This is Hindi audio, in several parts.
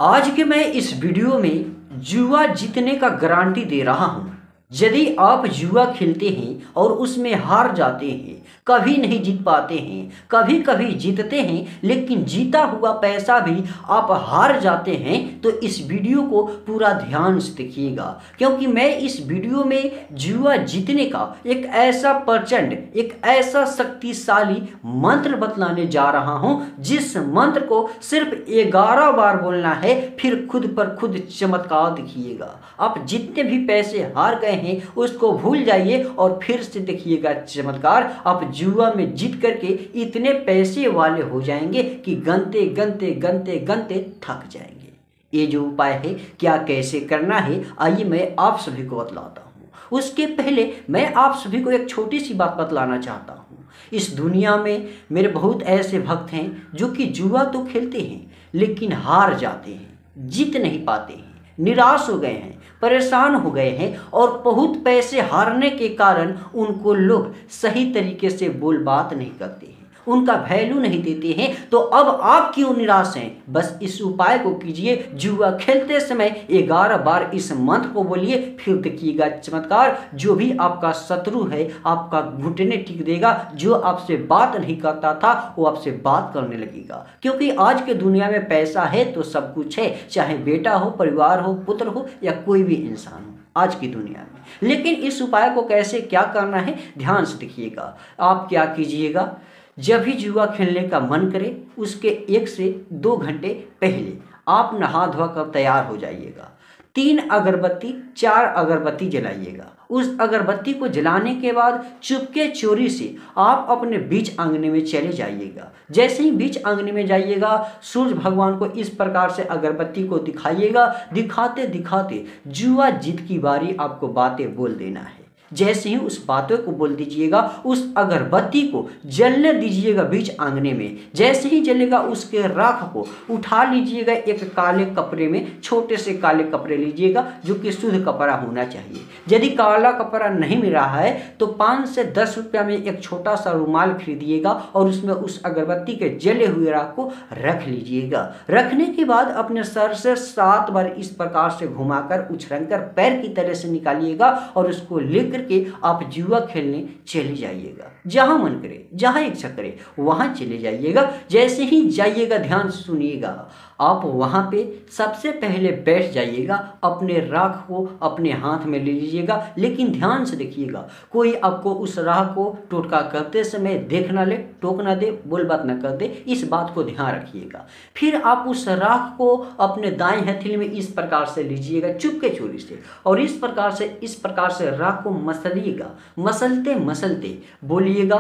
आज के मैं इस वीडियो में जुआ जीतने का गारंटी दे रहा हूं। यदि आप जुआ खेलते हैं और उसमें हार जाते हैं, कभी नहीं जीत पाते हैं, कभी कभी जीतते हैं, लेकिन जीता हुआ पैसा भी आप हार जाते हैं, तो इस वीडियो को पूरा ध्यान से देखिएगा, क्योंकि मैं इस वीडियो में जुआ जीतने का एक ऐसा प्रचंड, एक ऐसा शक्तिशाली मंत्र बतलाने जा रहा हूं, जिस मंत्र को सिर्फ 11 बार बोलना है, फिर खुद पर खुद चमत्कार दिखिएगा। आप जितने भी पैसे हार गए हैं उसको भूल जाइए और फिर से देखिएगा चमत्कार। आप जुआ में जीत करके इतने पैसे वाले हो जाएंगे कि गनते गनते गनते गनते थक जाएंगे। ये जो उपाय है, क्या कैसे करना है, आइए मैं आप सभी को बतलाता हूँ। उसके पहले मैं आप सभी को एक छोटी सी बात बतलाना चाहता हूँ। इस दुनिया में मेरे बहुत ऐसे भक्त हैं जो कि जुआ तो खेलते हैं लेकिन हार जाते हैं, जीत नहीं पाते हैं, निराश हो गए हैं, परेशान हो गए हैं और बहुत पैसे हारने के कारण उनको लोग सही तरीके से बोल बात नहीं करते हैं, उनका वैल्यू नहीं देते हैं। तो अब आप क्यों निराश हैं? बस इस उपाय को कीजिए। जुआ खेलते समय 11 बार इस मंत्र को बोलिए, फिर देखिएगा चमत्कार। जो भी आपका शत्रु है आपका घुटने टिक देगा, जो आपसे बात नहीं करता था वो आपसे बात करने लगेगा, क्योंकि आज के दुनिया में पैसा है तो सब कुछ है, चाहे बेटा हो, परिवार हो, पुत्र हो या कोई भी इंसान हो आज की दुनिया में। लेकिन इस उपाय को कैसे क्या करना है, ध्यान से देखिएगा। आप क्या कीजिएगा, जब भी जुआ खेलने का मन करे उसके 1 से 2 घंटे पहले आप नहा धोआ कर तैयार हो जाइएगा। 3 अगरबत्ती, 4 अगरबत्ती जलाइएगा। उस अगरबत्ती को जलाने के बाद चुपके चोरी से आप अपने बीच आंगने में चले जाइएगा। जैसे ही बीच आंगने में जाइएगा, सूर्य भगवान को इस प्रकार से अगरबत्ती को दिखाइएगा। दिखाते दिखाते जुआ जीत की बारी आपको बातें बोल देना है। जैसे ही उस बातों को बोल दीजिएगा, उस अगरबत्ती को जलने दीजिएगा बीच आंगने में। जैसे ही जलेगा उसके राख को उठा लीजिएगा, एक काले कपड़े में, छोटे से काले कपड़े लीजिएगा जो कि शुद्ध कपड़ा होना चाहिए। यदि काला कपड़ा नहीं मिल रहा है तो 5 से 10 रुपया में एक छोटा सा रुमाल खरीदिएगा और उसमें उस अगरबत्ती के जले हुए राख को रख लीजिएगा। रखने के बाद अपने सर से 7 बार इस प्रकार से घुमाकर उछलकर पैर की तरह से निकालिएगा और उसको लेकर के आप जुआ खेलने चले जाइएगा। जहां मन करे, जहां इच्छा करे वहां चले जाइएगा। जैसे ही जाइएगा, ध्यान से सुनिएगा, आप वहां पे सबसे पहले बैठ जाइएगा, अपने राख को अपने हाथ में ले लीजिएगा। लेकिन ध्यान से देखिएगा, कोई आपको उस राख को टोटका करते समय देख ना ले, टोक ना दे, बोल बात ना कर दे, इस बात को ध्यान रखिएगा। फिर आप उस राख को अपने दाएं हथेली में इस प्रकार से लीजिएगा, चुपके चोरी से, और इस प्रकार से राख को मसलिएगा। मसलते मसलते बोलिएगा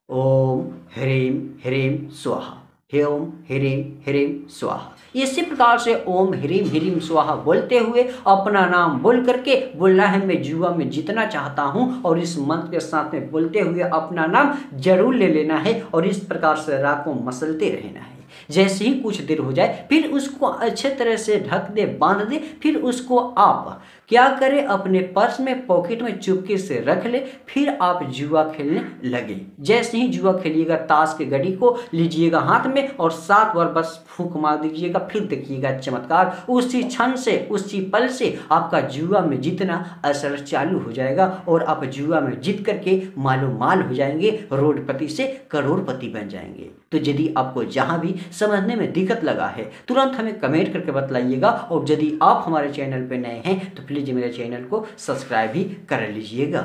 ओम ह्रीम ह्रीम स्वाहा, ओम ह्रीम ह्रीम स्वाहा। इसी प्रकार से ओम ह्रीम ह्रीम स्वाहा बोलते हुए अपना नाम बोल करके बोलना है, मैं जुआ में जीतना चाहता हूं, और इस मंत्र के साथ में बोलते हुए अपना नाम जरूर ले लेना है और इस प्रकार से राख को मसलते रहना है। जैसे ही कुछ देर हो जाए फिर उसको अच्छे तरह से ढक दे, बांध दे। फिर उसको आप क्या करें, अपने पर्स में, पॉकेट में चुपके से रख ले। फिर आप जुआ खेलने लगे। जैसे ही जुआ खेलिएगा, ताश के गड्डी को लीजिएगा हाथ में और 7 बार बस फूंक मार दीजिएगा। फिर देखिएगा चमत्कार, उसी क्षण से, उसी पल से आपका जुआ में जीतना असर चालू हो जाएगा और आप जुआ में जीत करके मालो माल हो जाएंगे, रोडपति से करोड़पति बन जाएंगे। तो यदि आपको जहां भी समझने में दिक्कत लगा है तुरंत हमें कमेंट करके बतलाइएगा, और यदि आप हमारे चैनल पर नए हैं तो प्लीज मेरे चैनल को सब्सक्राइब भी कर लीजिएगा।